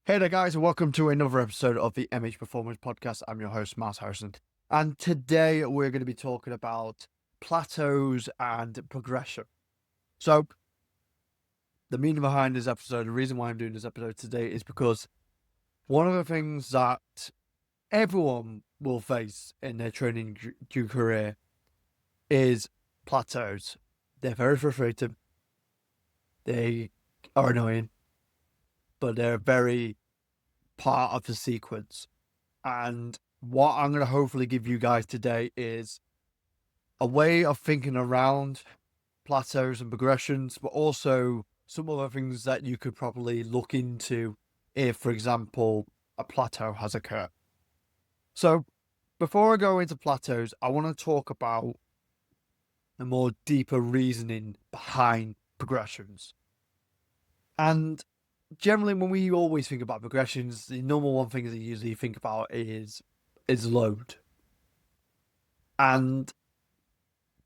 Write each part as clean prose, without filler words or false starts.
Hey there, guys, and welcome to another episode of the MH Performance Podcast. I'm your host, Matt Harrison, and today we're going to be talking about plateaus and progression. So, the meaning behind this episode, the reason why I'm doing this episode today is because one of the things that everyone will face in their training career is plateaus. They're very frustrating, they are annoying, but they're very part of the sequence. And what I'm going to hopefully give you guys today is a way of thinking around plateaus and progressions, but also some other things that you could probably look into if, for example, a plateau has occurred. So before I go into plateaus, I want to talk about a more deeper reasoning behind progressions. And generally, when we always think about progressions, the number one thing that you usually think about is load. And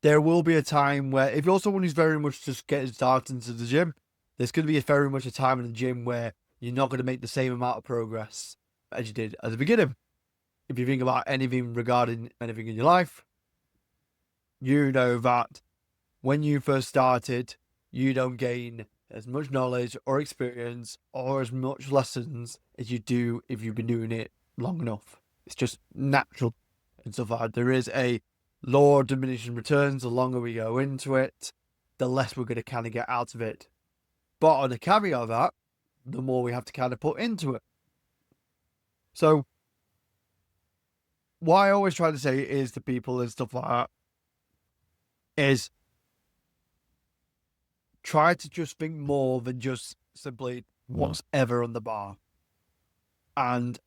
there will be a time where, if you're someone who's very much just getting started into the gym, there's going to be very much a time in the gym where you're not going to make the same amount of progress as you did at the beginning. If you think about anything regarding anything in your life, you know that when you first started, you don't gain as much knowledge or experience or as much lessons as you do if you've been doing it long enough. It's just natural and so far. There is a law of diminishing returns. The longer we go into it, the less we're going to kind of get out of it. But on the caveat of that, the more we have to kind of put into it. So what I always try to say is to people and stuff like that is try to just think more than just simply what's ever on the bar. And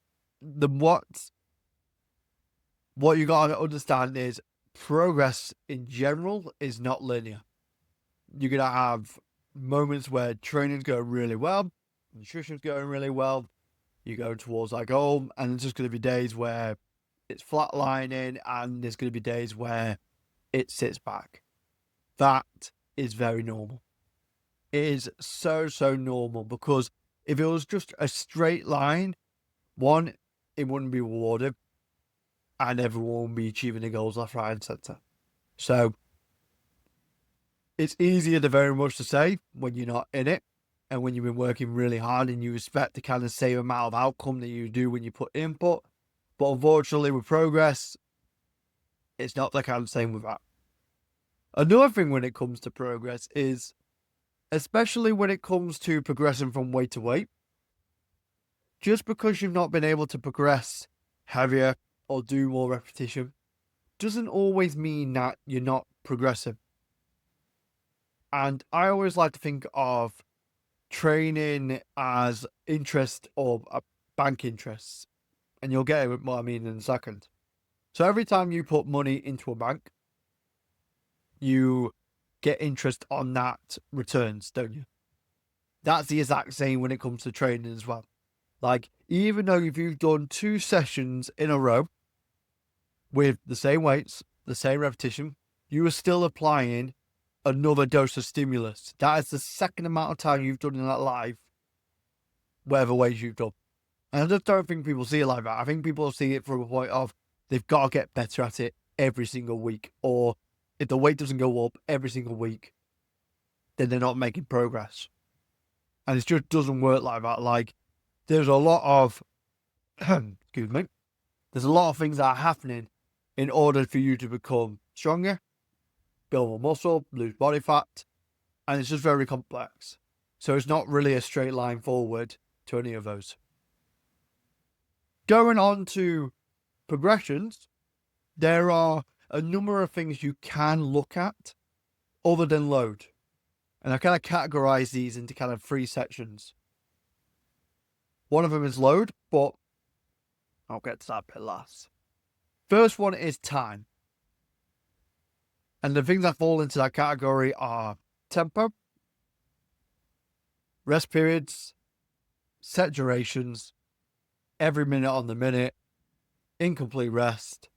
what you gotta understand is progress in general is not linear. You're gonna have moments where training's going really well, nutrition's going really well, you go towards that goal, and there's just gonna be days where it's flatlining, and there's gonna be days where it sits back. That is very normal. It is so normal, because if it was just a straight line, one, it wouldn't be rewarded, and everyone will be achieving the goals left, right, and centre. So it's easier to very much to say when you're not in it and when you've been working really hard and you expect the kind of same amount of outcome that you do when you put input. But unfortunately, with progress, it's not the kind of same with that. Another thing when it comes to progress is, especially when it comes to progressing from weight to weight, just because you've not been able to progress heavier or do more repetition doesn't always mean that you're not progressing. And I always like to think of training as interest or a bank interest, and you'll get what I mean in a second. So every time you put money into a bank, you get interest on that returns, don't you? That's the exact same when it comes to training as well. Like, even though if you've done 2 sessions in a row with the same weights, the same repetition, you are still applying another dose of stimulus. That is the second amount of time you've done in that life, whatever weights you've done. And I just don't think people see it like that. I think people see it from a point of they've got to get better at it every single week. Or if the weight doesn't go up every single week, then they're not making progress. And it just doesn't work like that. Like, there's a lot of, excuse me, there's a lot of things that are happening in order for you to become stronger, build more muscle, lose body fat, and it's just very complex. So it's not really a straight line forward to any of those. Going on to progressions, there are a number of things you can look at other than load. And I kind of categorize these into kind of 3 sections. One of them is load, but I'll get to that bit last. First one is time. And the things that fall into that category are tempo, rest periods, set durations, every minute on the minute, incomplete rest,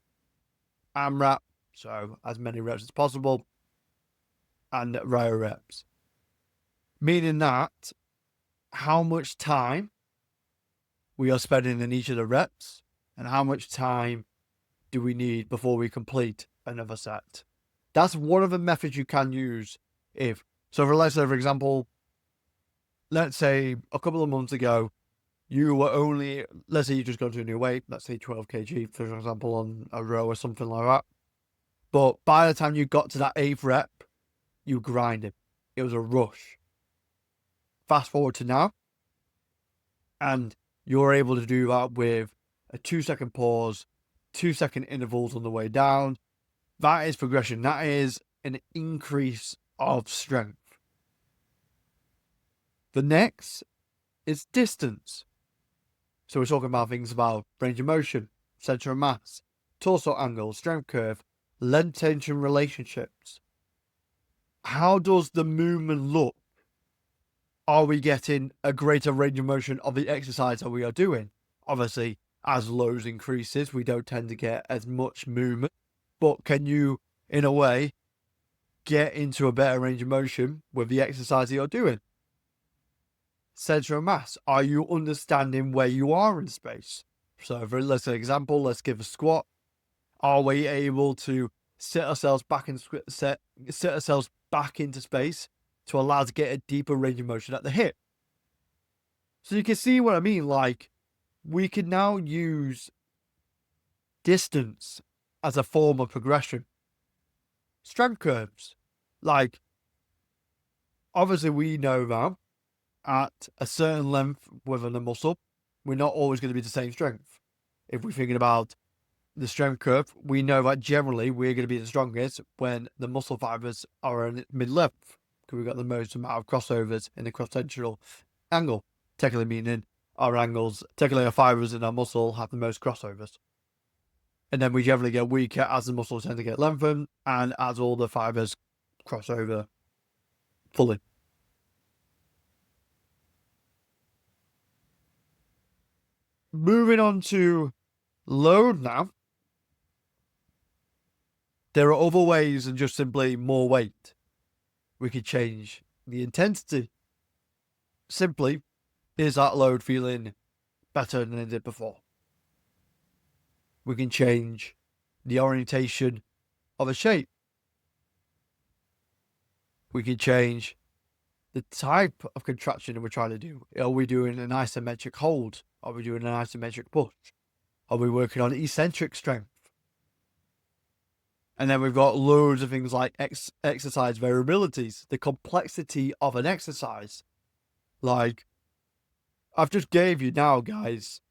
AMRAP, so as many reps as possible, and rare reps. Meaning that how much time we are spending in each of the reps and how much time do we need before we complete another set. That's one of the methods you can use. Let's say, for example, let's say a couple of months ago, you were only, let's say you just got to a new weight, let's say 12 kg, for example, on a row or something like that. But by the time you got to that 8th rep, you grinded. It was a rush. Fast forward to now, and you're able to do that with a 2-second pause, 2-second intervals on the way down. That is progression. That is an increase of strength. The next is distance. So we're talking about things about range of motion, center of mass, torso angle, strength curve, length tension relationships. How does the movement look? Are we getting a greater range of motion of the exercise that we are doing? Obviously, as loads increases, we don't tend to get as much movement. But can you, in a way, get into a better range of motion with the exercise that you're doing? Center of mass. Are you understanding where you are in space? So let's say example, let's give a squat. Are we able to set ourselves back into space to allow us to get a deeper range of motion at the hip? So you can see what I mean. Like, we can now use distance as a form of progression. Strength curves. Like, obviously we know that at a certain length within a muscle, we're not always going to be the same strength. If we're thinking about the strength curve, we know that generally we're going to be the strongest when the muscle fibers are in mid-length, because we've got the most amount of crossovers in the cross-sectional angle, technically meaning our fibers in our muscle have the most crossovers. And then we generally get weaker as the muscles tend to get lengthened and as all the fibers cross over fully. Moving on to load now. There are other ways than just simply more weight. We could change the intensity. Simply, is that load feeling better than it did before? We can change the orientation of a shape. We can change the type of contraction that we're trying to do. Are we doing an isometric hold? Are we doing an isometric push? Are we working on eccentric strength? And then we've got loads of things like exercise variabilities, the complexity of an exercise. Like, I've just gave you now, guys,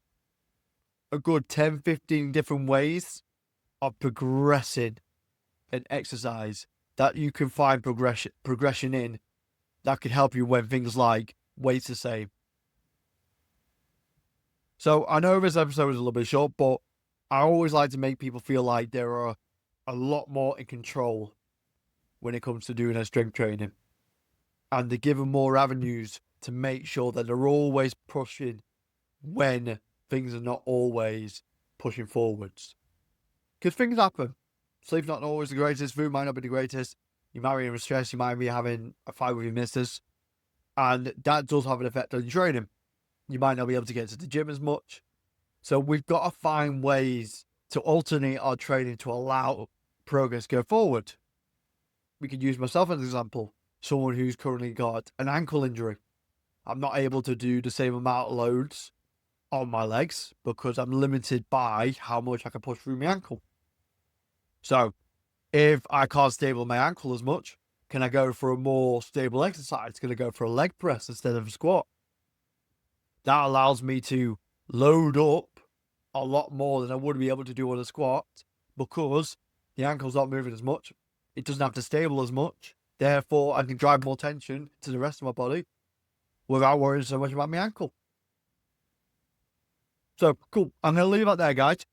a good 10, 15 different ways of progressing an exercise that you can find progression in that could help you when things like weight's the same. So I know this episode is a little bit short, but I always like to make people feel like there are a lot more in control when it comes to doing their strength training, and to give them more avenues to make sure that they're always pushing when things are not always pushing forwards. Because things happen. Sleep's not always the greatest, food might not be the greatest, you might be in stress, you might be having a fight with your missus, and that does have an effect on your training. You might not be able to get to the gym as much. So we've got to find ways to alternate our training to allow progress go forward. We could use myself as an example. Someone who's currently got an ankle injury. I'm not able to do the same amount of loads on my legs because I'm limited by how much I can push through my ankle. So if I can't stable my ankle as much, can I go for a more stable exercise? Can I go for a leg press instead of a squat? That allows me to load up a lot more than I would be able to do on a squat because the ankle's not moving as much. It doesn't have to stable as much. Therefore, I can drive more tension to the rest of my body without worrying so much about my ankle. So, cool. I'm going to leave that there, guys.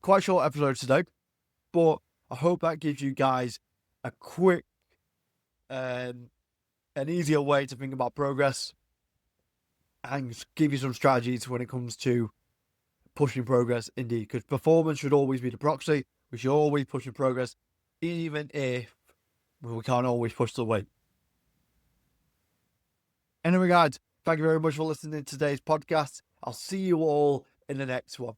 Quite short episode today, but I hope that gives you guys a quick, an easier way to think about progress and give you some strategies when it comes to pushing progress indeed. Because performance should always be the proxy. We should always push in progress, even if we can't always push the weight. Anyway, guys, thank you very much for listening to today's podcast. I'll see you all in the next one.